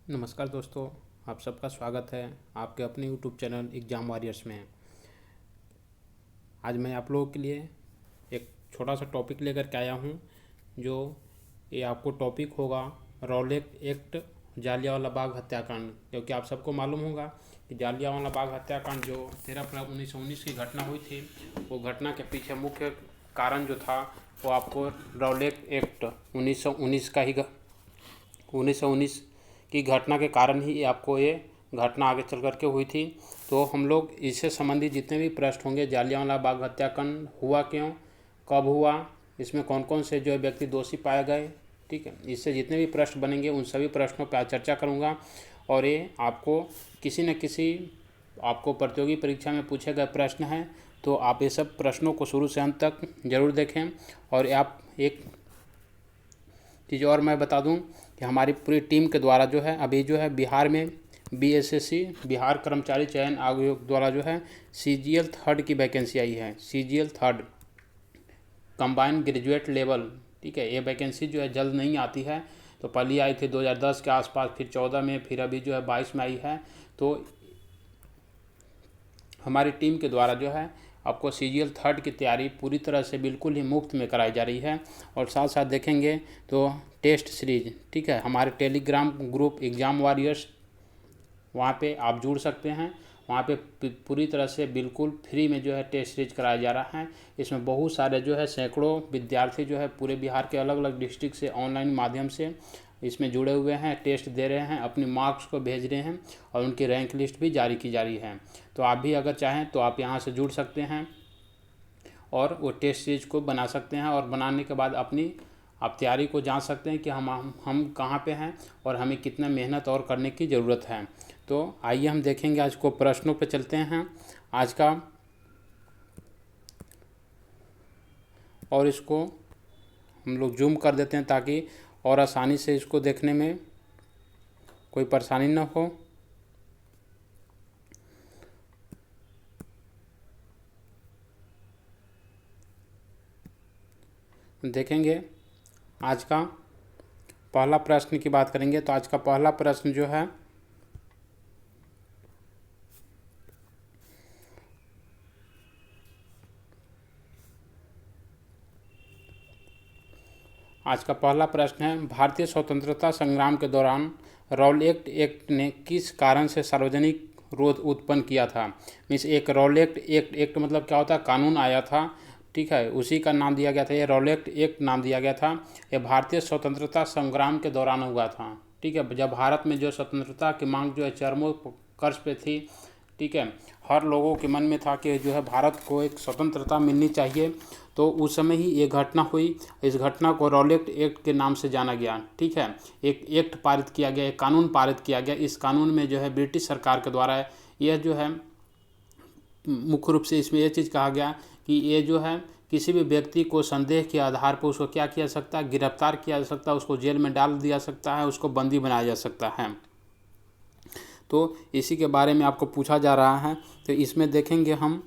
नमस्कार दोस्तों, आप सबका स्वागत है आपके अपने यूट्यूब चैनल एग्ज़ाम वॉरियर्स में। आज मैं आप लोगों के लिए एक छोटा सा टॉपिक लेकर के आया हूँ। जो ये आपको टॉपिक होगा रॉलेट एक्ट जालियांवाला बाग हत्याकांड। क्योंकि आप सबको मालूम होगा कि जालियांवाला बाग हत्याकांड जो 13 अप्रैल 1919 की घटना हुई थी, वो घटना के पीछे मुख्य कारण जो था वो आपको रॉलेट एक्ट 1919 का ही 1919 की घटना के कारण ही आपको ये घटना आगे चल कर के हुई थी। तो हम लोग इससे संबंधित जितने भी प्रश्न होंगे, जालियांवाला बाग हत्याकांड हुआ क्यों, कब हुआ, इसमें कौन कौन से जो है व्यक्ति दोषी पाए गए, ठीक है, इससे जितने भी प्रश्न बनेंगे उन सभी प्रश्नों पर आज चर्चा करूँगा। और ये आपको किसी न किसी आपको प्रतियोगी परीक्षा में पूछे गए प्रश्न हैं, तो आप ये सब प्रश्नों को शुरू से अंत तक ज़रूर देखें। और आप एक चीज़ और मैं बता दूं कि हमारी पूरी टीम के द्वारा जो है अभी जो है बिहार में बीएसएससी बिहार कर्मचारी चयन आयोग द्वारा जो है सीजीएल थर्ड की वैकेंसी आई है। CGL third combined graduate level, ठीक है, ये वैकेंसी जो है जल्द नहीं आती है। तो पहली आई थी 2010 के आसपास, फिर 14 में, फिर अभी जो है 22 में आई है। तो हमारी टीम के द्वारा जो है आपको सीजीएल थर्ड की तैयारी पूरी तरह से बिल्कुल ही मुफ्त में कराई जा रही है। और साथ साथ देखेंगे तो टेस्ट सीरीज, ठीक है, हमारे टेलीग्राम ग्रुप एग्ज़ाम वॉरियर्स, वहाँ पे आप जुड़ सकते हैं। वहाँ पे पूरी तरह से बिल्कुल फ्री में जो है टेस्ट सीरीज कराया जा रहा है। इसमें बहुत सारे जो है सैकड़ों विद्यार्थी जो है पूरे बिहार के अलग अलग डिस्ट्रिक्ट से ऑनलाइन माध्यम से इसमें जुड़े हुए हैं, टेस्ट दे रहे हैं, अपने मार्क्स को भेज रहे हैं और उनकी रैंक लिस्ट भी जारी की जा रही है। तो आप भी अगर चाहें तो आप यहाँ से जुड़ सकते हैं और वो टेस्ट सीरीज को बना सकते हैं। और बनाने के बाद अपनी आप तैयारी को जान सकते हैं कि हम कहाँ पे हैं और हमें कितना मेहनत और करने की ज़रूरत है। तो आइए हम देखेंगे, आज को प्रश्नों पे चलते हैं आज का। और इसको हम लोग जूम कर देते हैं ताकि और आसानी से इसको देखने में कोई परेशानी ना हो। देखेंगे आज का पहला प्रश्न की बात करेंगे। तो आज का पहला प्रश्न जो है भारतीय स्वतंत्रता संग्राम के दौरान रॉलेट एक्ट ने किस कारण से सार्वजनिक क्रोध उत्पन्न किया था। मीन्स एक रॉलेट एक्ट मतलब क्या होता है, कानून आया था, ठीक है, उसी का नाम दिया गया था, ये रॉलेट एक्ट नाम दिया गया था। ये भारतीय स्वतंत्रता संग्राम के दौरान हुआ था, ठीक है, जब भारत में जो स्वतंत्रता की मांग जो है चरमोत्कर्ष पे थी, ठीक है, हर लोगों के मन में था कि जो है भारत को एक स्वतंत्रता मिलनी चाहिए। तो उस समय ही ये घटना हुई। इस घटना को रॉलेट एक्ट के नाम से जाना गया, ठीक है। एक एक्ट पारित किया गया, एक कानून पारित किया गया। इस कानून में जो है ब्रिटिश सरकार के द्वारा यह जो है मुख्य रूप से इसमें यह चीज़ कहा गया कि ये जो है किसी भी व्यक्ति को संदेह के आधार पर उसको क्या किया सकता है, गिरफ्तार किया जा सकता है, उसको जेल में डाल दिया सकता है, उसको बंदी बनाया जा सकता है। तो इसी के बारे में आपको पूछा जा रहा है। तो इसमें देखेंगे हम,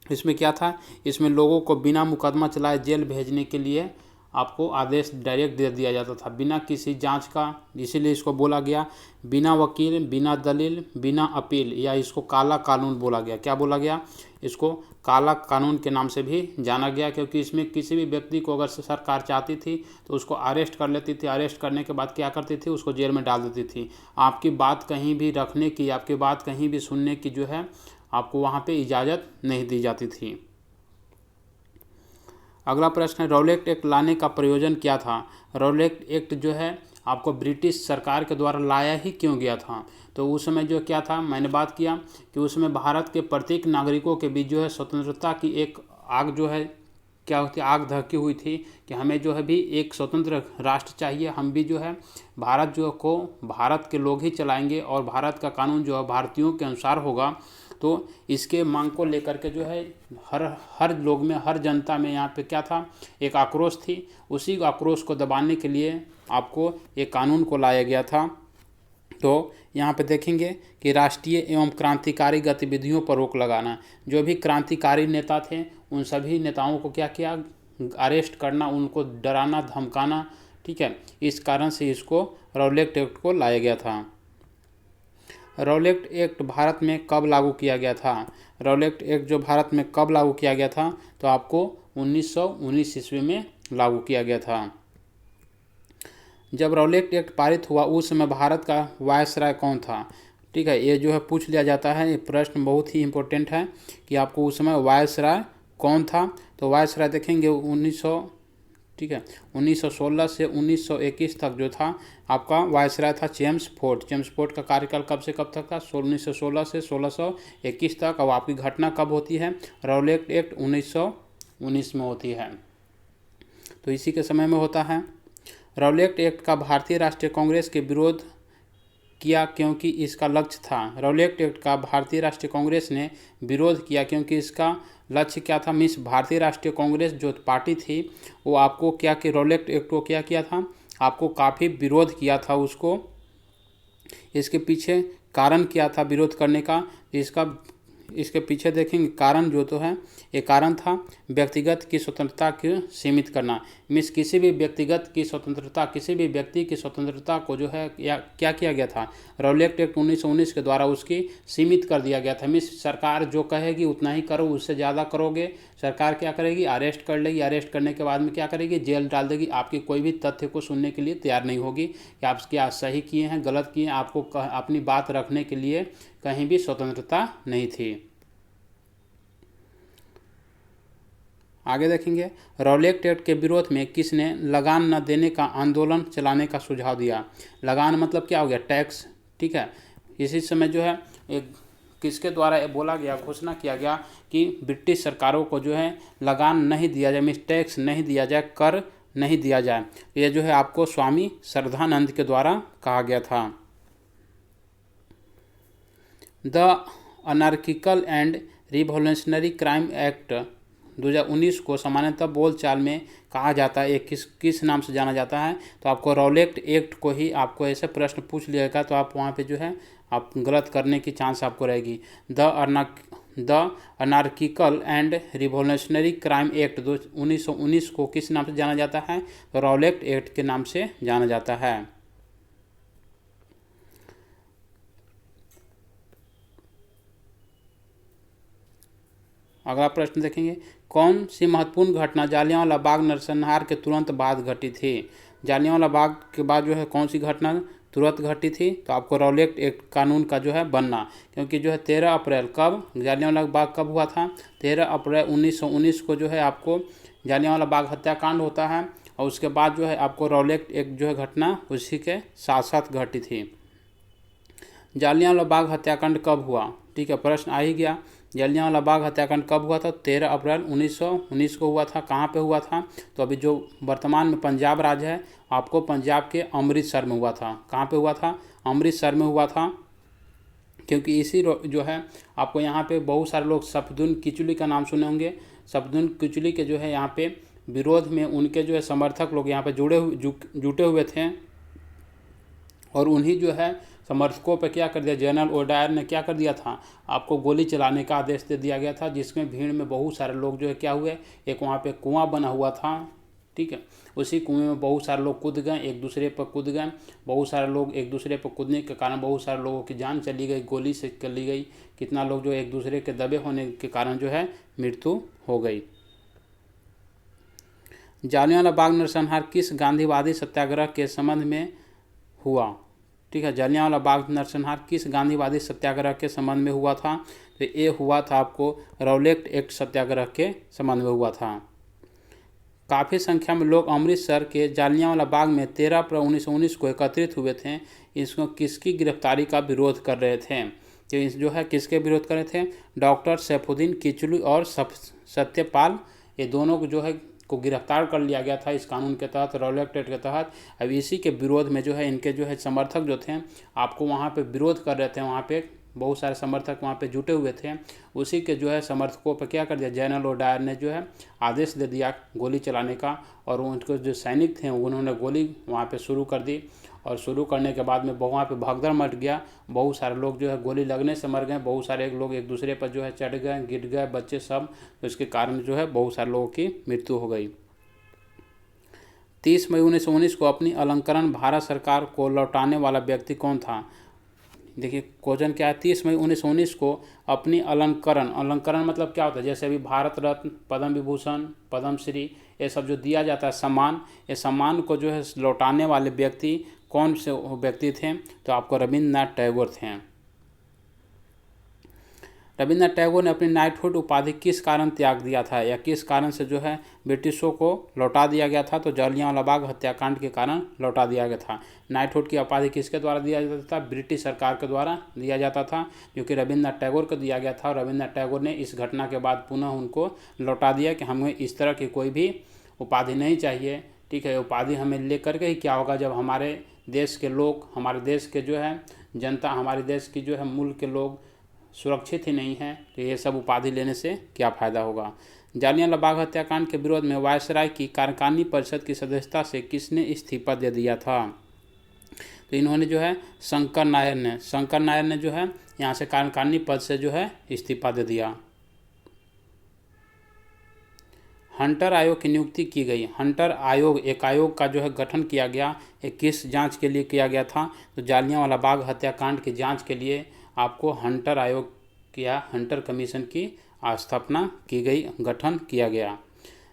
इसमें क्या था, इसमें लोगों को बिना मुकदमा चलाए जेल भेजने के लिए आपको आदेश डायरेक्ट दे दिया जाता था, बिना किसी जांच का। इसीलिए इसको बोला गया बिना वकील, बिना दलील, बिना अपील, या इसको काला कानून बोला गया। क्या बोला गया? इसको काला कानून के नाम से भी जाना गया, क्योंकि इसमें किसी भी व्यक्ति को अगर सरकार चाहती थी तो उसको अरेस्ट कर लेती थी। अरेस्ट करने के बाद क्या करती थी, उसको जेल में डाल देती थी। आपकी बात कहीं भी रखने की, आपकी बात कहीं भी सुनने की जो है आपको वहाँ पे इजाज़त नहीं दी जाती थी। अगला प्रश्न है, रॉलेट एक्ट लाने का प्रयोजन क्या था। रॉलेट एक्ट जो है आपको ब्रिटिश सरकार के द्वारा लाया ही क्यों गया था। तो उस समय जो क्या था, मैंने बात किया कि उस समय भारत के प्रत्येक नागरिकों के बीच जो है स्वतंत्रता की एक आग जो है क्या होती है, आग धकी हुई थी कि हमें जो है भी एक स्वतंत्र राष्ट्र चाहिए। हम भी जो है भारत जो को भारत के लोग ही चलाएंगे और भारत का कानून जो है भारतीयों के अनुसार होगा। तो इसके मांग को लेकर के जो है हर हर लोग में, हर जनता में यहाँ पे क्या था, एक आक्रोश थी। उसी आक्रोश को दबाने के लिए आपको एक कानून को लाया गया था। तो यहाँ पे देखेंगे कि राष्ट्रीय एवं क्रांतिकारी गतिविधियों पर रोक लगाना। जो भी क्रांतिकारी नेता थे उन सभी नेताओं को क्या किया, अरेस्ट करना, उनको डराना धमकाना, ठीक है, इस कारण से इसको रॉलेट एक्ट को लाया गया था। रॉलेट एक्ट भारत में कब लागू किया गया था? रॉलेट एक्ट जो भारत में कब लागू किया गया था, तो आपको 1919 ईस्वी में लागू किया गया था। जब रॉलेट एक्ट पारित हुआ उस समय भारत का वायसराय कौन था? ठीक है, ये जो है पूछ लिया जाता है, ये प्रश्न बहुत ही इम्पोर्टेंट है कि आपको उस समय वायसराय कौन था। तो वायसराय देखेंगे 1916 से 1921 तक जो था आपका वायसराय था जेम्स फोर्ड। जेम्स फोर्ड का कार्यकाल कब से कब तक था? 1916 से 1621 तक। अब आपकी घटना कब होती है? रॉलेट एक्ट 1919 में होती है, तो इसी के समय में होता है। रॉलेट एक्ट का भारतीय राष्ट्रीय कांग्रेस के विरोध किया क्योंकि इसका लक्ष्य था। रॉलेट एक्ट का भारतीय राष्ट्रीय कांग्रेस ने विरोध किया क्योंकि इसका लक्ष्य क्या था? मीन्स भारतीय राष्ट्रीय कांग्रेस जो पार्टी थी वो आपको क्या कि रॉलेट एक्ट को क्या किया था? आपको काफ़ी विरोध किया था उसको। इसके पीछे कारण क्या था विरोध करने का? इसके पीछे देखेंगे कारण जो तो है, ये कारण था व्यक्तिगत की स्वतंत्रता को सीमित करना। मीन्स किसी भी व्यक्तिगत की स्वतंत्रता, किसी भी व्यक्ति की स्वतंत्रता को जो है क्या किया गया था? रॉलेट एक्ट 1919 के द्वारा उसकी सीमित कर दिया गया था। मीन्स सरकार जो कहेगी उतना ही करो, उससे ज़्यादा करोगे सरकार क्या करेगी? अरेस्ट कर लेगी। अरेस्ट करने के बाद में क्या करेगी? जेल डाल देगी। आपकी कोई भी तथ्य को सुनने के लिए तैयार नहीं होगी कि आप क्या सही किए हैं गलत किए हैं। आपको अपनी बात रखने के लिए कहीं भी स्वतंत्रता नहीं थी। आगे देखेंगे, रॉलेट एक्ट के विरोध में किसने लगान न देने का आंदोलन चलाने का सुझाव दिया? लगान मतलब क्या हो गया? टैक्स। ठीक है, इसी समय जो है एक किसके द्वारा ये बोला गया, घोषणा किया गया कि ब्रिटिश सरकारों को जो है लगान नहीं दिया जाए, मीन्स टैक्स नहीं दिया जाए, कर नहीं दिया जाए। ये जो है आपको स्वामी श्रद्धानंद के द्वारा कहा गया था। The anarchical and revolutionary crime act 2019 को सामान्यतः बोलचाल में कहा जाता है, ये किस नाम से जाना जाता है? तो आपको रॉलेट एक्ट को ही आपको ऐसे प्रश्न पूछ लिएगा तो आप वहाँ पे जो है आप गलत करने की चांस आपको रहेगी। The anarchical and revolutionary crime act 1919 को किस नाम से जाना जाता है? तो रॉलेट एक्ट के नाम से जाना जाता है। अगला प्रश्न देखेंगे, कौन सी महत्वपूर्ण घटना जालियांवाला बाग नरसंहार के तुरंत बाद घटी थी? जालियांवाला बाग के बाद जो है कौन सी घटना तुरंत घटी थी? तो आपको रॉलेट एक्ट कानून का जो है बनना, क्योंकि जो है 13 अप्रैल कब जालियांवाला बाग कब हुआ था? 13 अप्रैल 1919 को जो है आपको जालियांवाला बाग हत्याकांड होता है, और उसके बाद जो है आपको रॉलेट एक्ट जो है घटना उसी के साथ साथ घटी थी। जालियांवाला बाग हत्याकांड कब हुआ? ठीक है, प्रश्न आ ही गया। जालियांवाला बाग हत्याकांड कब हुआ था? 13 अप्रैल 1919 को हुआ था। कहाँ पे हुआ था? तो अभी जो वर्तमान में पंजाब राज्य है, आपको पंजाब के अमृतसर में हुआ था। कहाँ पे हुआ था? अमृतसर में हुआ था, क्योंकि इसी जो है आपको यहाँ पे बहुत सारे लोग सफदुन किचलू का नाम सुने होंगे। सफदुन किचलू के जो है यहाँ पे विरोध में उनके जो है समर्थक लोग यहाँ पे जुटे हुए थे, और उन्हीं जो है समर्थकों पर क्या कर दिया, जनरल ओडायर ने क्या कर दिया था? आपको गोली चलाने का आदेश दे दिया गया था, जिसमें भीड़ में बहुत सारे लोग जो है क्या हुए, एक वहाँ पे कुआं बना हुआ था, ठीक है, उसी कुएं में बहुत सारे लोग कूद गए, एक दूसरे पर कूद गए। बहुत सारे लोग एक दूसरे पर कूदने के कारण बहुत सारे लोगों की जान चली गई, गोली से चली गई। कितना लोग जो एक दूसरे के दबे होने के कारण जो है मृत्यु हो गई। जालियांवाला बाग नरसंहार किस गांधीवादी सत्याग्रह के संबंध में हुआ? ठीक है, जालियांवाला बाग नरसंहार किस गांधीवादी सत्याग्रह के संबंध में हुआ था? तो ये हुआ था आपको रॉलेट एक्ट सत्याग्रह के संबंध में हुआ था। काफ़ी संख्या में लोग अमृतसर के जालियांवाला बाग में 13 अप्रैल 1919 को एकत्रित हुए थे। इसको किसकी गिरफ्तारी का विरोध कर रहे थे? तो इस जो है किसके विरोध कर रहे थे? डॉक्टर सैफुद्दीन किचलू और सत्यपाल, ये दोनों को जो है को गिरफ्तार कर लिया गया था इस कानून के तहत, रॉलेट एक्ट के तहत। अब इसी के विरोध में जो है इनके जो है समर्थक जो थे आपको वहाँ पे विरोध कर रहे थे, वहाँ पे बहुत सारे समर्थक वहाँ पे जुटे हुए थे। उसी के जो है समर्थकों पर क्या कर दिया, जनरल ओडायर ने जो है आदेश दे दिया गोली चलाने का, और उनको जो सैनिक थे उन्होंने गोली वहाँ पे शुरू कर दी, और शुरू करने के बाद में वहाँ पे भगदड़ मच गया। बहुत सारे लोग जो है गोली लगने से मर गए, बहुत सारे लोग एक दूसरे पर जो है चढ़ गए, गिर गए, बच्चे सब, तो इसके कारण जो है बहुत सारे लोगों की मृत्यु हो गई। 30 मई 1919 को अपनी अलंकरण भारत सरकार को लौटाने वाला व्यक्ति कौन था? देखिए क्वेश्चन क्या है, 30 मई 1919 को अपनी अलंकरण, अलंकरण मतलब क्या होता है, जैसे अभी भारत रत्न, पद्म विभूषण, पद्मश्री, ये सब जो दिया जाता है सम्मान, ये सम्मान को जो है लौटाने वाले व्यक्ति कौन से व्यक्ति थे? तो आपको रविंद्रनाथ टैगोर थे। रविंद्रनाथ टैगोर ने अपनी नाइटहुड उपाधि किस कारण त्याग दिया था, या किस कारण से जो है ब्रिटिशों को लौटा दिया गया था? तो जलियांवाला बाग हत्याकांड के कारण लौटा दिया गया था। नाइटहुड की उपाधि किसके द्वारा दिया जाता था? ब्रिटिश सरकार के द्वारा दिया जाता था, जो कि रविंद्रनाथ टैगोर को दिया गया था। और रविंद्रनाथ टैगोर ने इस घटना के बाद पुनः उनको लौटा दिया कि हमें इस तरह की कोई भी उपाधि नहीं चाहिए, ठीक है। उपाधि हमें ले करके ही क्या होगा, जब हमारे देश के लोग, हमारे देश के जो है जनता, हमारे देश की जो है मुल्क के लोग सुरक्षित ही नहीं है, तो ये सब उपाधि लेने से क्या फ़ायदा होगा। जालियांवाला बाग हत्याकांड के विरोध में वायसराय की कार्यकारिणी परिषद की सदस्यता से किसने इस्तीफा दे दिया था? तो इन्होंने जो है शंकर नायर ने जो है यहाँ से कार्यकारिणी पद से जो है इस्तीफा दे दिया। हंटर आयोग की नियुक्ति की गई। हंटर आयोग, एक आयोग का जो है गठन किया गया, एक किस जांच के लिए किया गया था? तो जालियांवाला बाग हत्याकांड की जांच के लिए आपको हंटर आयोग या हंटर कमीशन की स्थापना की गई, गठन किया गया।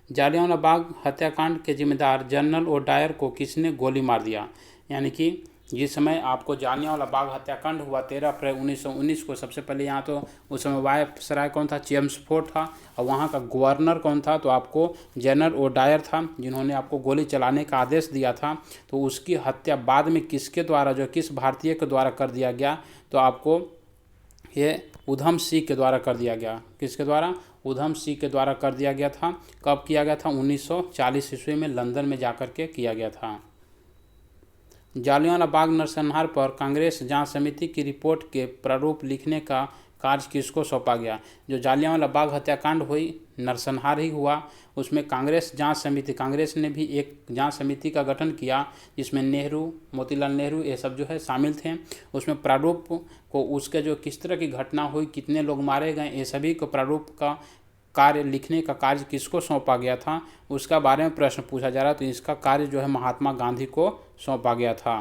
जालियांवाला बाग हत्याकांड के जिम्मेदार जनरल ओडायर को किसने गोली मार दिया? यानी कि जिस समय आपको जालियांवाला बाग हत्याकांड हुआ 13 अप्रैल 1919 को, सबसे पहले यहाँ तो उस समय वायसराय कौन था? चेम्सफोर्ड था। और वहाँ का गवर्नर कौन था? तो आपको जनरल ओडायर था, जिन्होंने आपको गोली चलाने का आदेश दिया था। तो उसकी हत्या बाद में किसके द्वारा, जो किस भारतीय के द्वारा कर दिया गया? तो आपको ये उधम सिंह के द्वारा कर दिया गया। किसके द्वारा? उधम सिंह के द्वारा कर दिया गया था। कब किया गया था? 1940 ईस्वी में लंदन में जाकर के किया गया था। जालियांवाला बाग नरसंहार पर कांग्रेस जांच समिति की रिपोर्ट के प्रारूप लिखने का कार्य किसको सौंपा गया? जो जालियांवाला बाग हत्याकांड हुई, नरसंहार ही हुआ, उसमें कांग्रेस जांच समिति, कांग्रेस ने भी एक जांच समिति का गठन किया, जिसमें नेहरू, मोतीलाल नेहरू ये सब जो है शामिल थे। उसमें प्रारूप को, उसके जो किस तरह की घटना हुई, कितने लोग मारे गए, ये सभी को प्रारूप का कार्य लिखने का कार्य किसको सौंपा गया था, उसका बारे में प्रश्न पूछा जा रहा है। तो इसका कार्य जो है महात्मा गांधी को सौंपा गया था।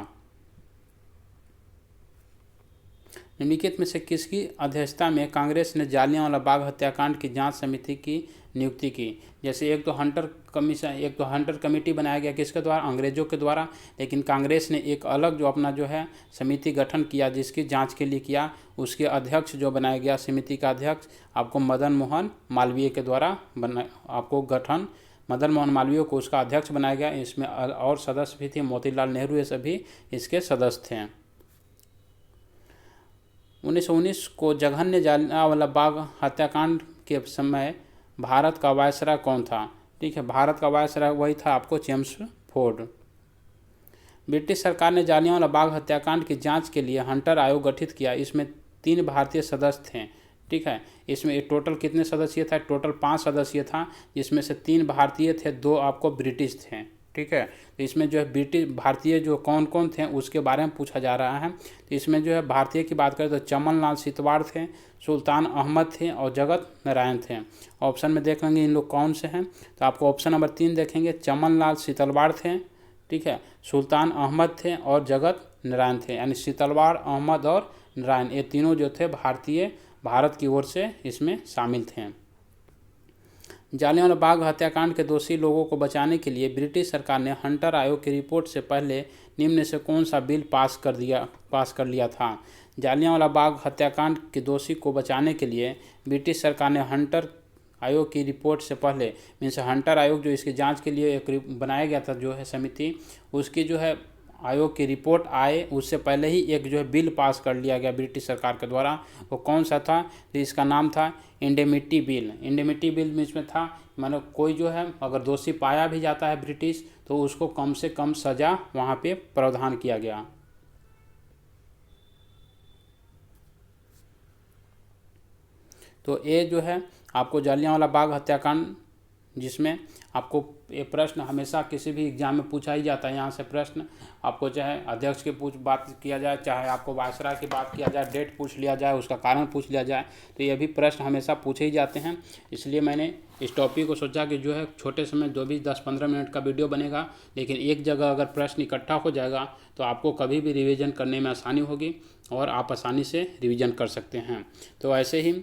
निम्नलिखित में से किसकी अध्यक्षता में कांग्रेस ने जालियांवाला बाग हत्याकांड की जांच समिति की नियुक्ति की? जैसे एक तो हंटर कमीशन, एक तो हंटर कमेटी बनाया गया, किसके द्वारा? अंग्रेजों के द्वारा। लेकिन कांग्रेस ने एक अलग जो अपना जो है समिति गठन किया, जिसकी जांच के लिए किया, उसके अध्यक्ष जो बनाया गया, समिति का अध्यक्ष आपको मदन मोहन मालवीय के द्वारा आपको गठन, मदन मोहन मालवीय को उसका अध्यक्ष बनाया गया। इसमें और सदस्य भी थे, मोतीलाल नेहरू ये सभी इसके सदस्य थे। 1919 को जघन्य जालियांवाला बाग हत्याकांड के समय भारत का वायसराय कौन था? ठीक है, भारत का वायसराय वही था आपको चेम्सफोर्ड। ब्रिटिश सरकार ने जालियांवाला बाग हत्याकांड की जांच के लिए हंटर आयोग गठित किया। इसमें 3 भारतीय सदस्य थे, ठीक है। इसमें टोटल कितने सदस्य था? टोटल 5 सदस्य था, जिसमें से 3 भारतीय थे, 2 आपको ब्रिटिश थे, ठीक है। तो इसमें जो है ब्रिटिश भारतीय जो कौन कौन थे उसके बारे में पूछा जा रहा है। तो इसमें जो है भारतीय की बात करें तो चमन लाल सीतवाड़ थे, सुल्तान अहमद थे और जगत नारायण थे। ऑप्शन में देख लेंगे इन लोग कौन से हैं, तो आपको ऑप्शन नंबर 3 देखेंगे, चमन लाल सीतलवाड़ थे, ठीक है, सुल्तान अहमद थे और जगत नारायण थे। यानी सीतलवाड़, अहमद और नारायण, ये तीनों जो थे भारतीय, भारत की ओर से इसमें शामिल थे। जालियांवाला बाग हत्याकांड के दोषी लोगों को बचाने के लिए ब्रिटिश सरकार ने हंटर आयोग की रिपोर्ट से पहले निम्न से कौन सा बिल पास कर लिया था? जालियांवाला बाग हत्याकांड के दोषी को बचाने के लिए ब्रिटिश सरकार ने हंटर आयोग की रिपोर्ट से पहले, मीन्स हंटर आयोग जो इसकी जांच के लिए एक बनाया गया था जो है समिति, उसकी जो है आयोग की रिपोर्ट आए उससे पहले ही एक जो है बिल पास कर लिया गया ब्रिटिश सरकार के द्वारा। वो कौन सा था? तो इसका नाम था इंडेमिटी बिल। इंडेमिटी बिल में इसमें था, मतलब कोई जो है अगर दोषी पाया भी जाता है ब्रिटिश, तो उसको कम से कम सज़ा वहाँ पे प्रावधान किया गया। तो ये जो है आपको जालियांवाला बाग हत्याकांड जिसमें आपको ये प्रश्न हमेशा किसी भी एग्जाम में पूछा ही जाता है। यहाँ से प्रश्न आपको चाहे अध्यक्ष की बात किया जाए, चाहे आपको वायसराय की बात किया जाए, डेट पूछ लिया जाए, उसका कारण पूछ लिया जाए, तो ये भी प्रश्न हमेशा पूछे ही जाते हैं। इसलिए मैंने इस टॉपिक को सोचा कि जो है छोटे समय जो भी 10-15 मिनट का वीडियो बनेगा, लेकिन एक जगह अगर प्रश्न इकट्ठा हो जाएगा तो आपको कभी भी रिवीजन करने में आसानी होगी और आप आसानी से रिवीजन कर सकते हैं। तो ऐसे ही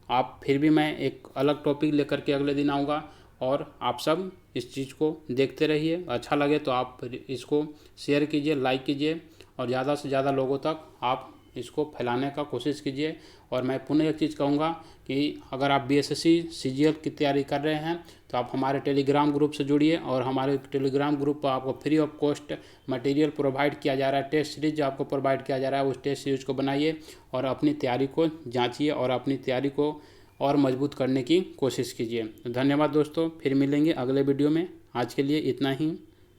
आप फिर भी मैं एक अलग टॉपिक लेकर के अगले दिन आऊँगा और आप सब इस चीज़ को देखते रहिए। अच्छा लगे तो आप इसको शेयर कीजिए, लाइक कीजिए और ज़्यादा से ज़्यादा लोगों तक आप इसको फैलाने का कोशिश कीजिए। और मैं पुनः एक चीज़ कहूँगा कि अगर आप बीएसएससी सीजीएल की तैयारी कर रहे हैं तो आप हमारे टेलीग्राम ग्रुप से जुड़िए और हमारे टेलीग्राम ग्रुप पर आपको free of cost material provide किया जा रहा है। टेस्ट सीरीज जो आपको प्रोवाइड किया जा रहा है, उस टेस्ट सीरीज को बनाइए और अपनी तैयारी को जांचिए और अपनी तैयारी को और मजबूत करने की कोशिश कीजिए। धन्यवाद दोस्तों, फिर मिलेंगे अगले वीडियो में। आज के लिए इतना ही।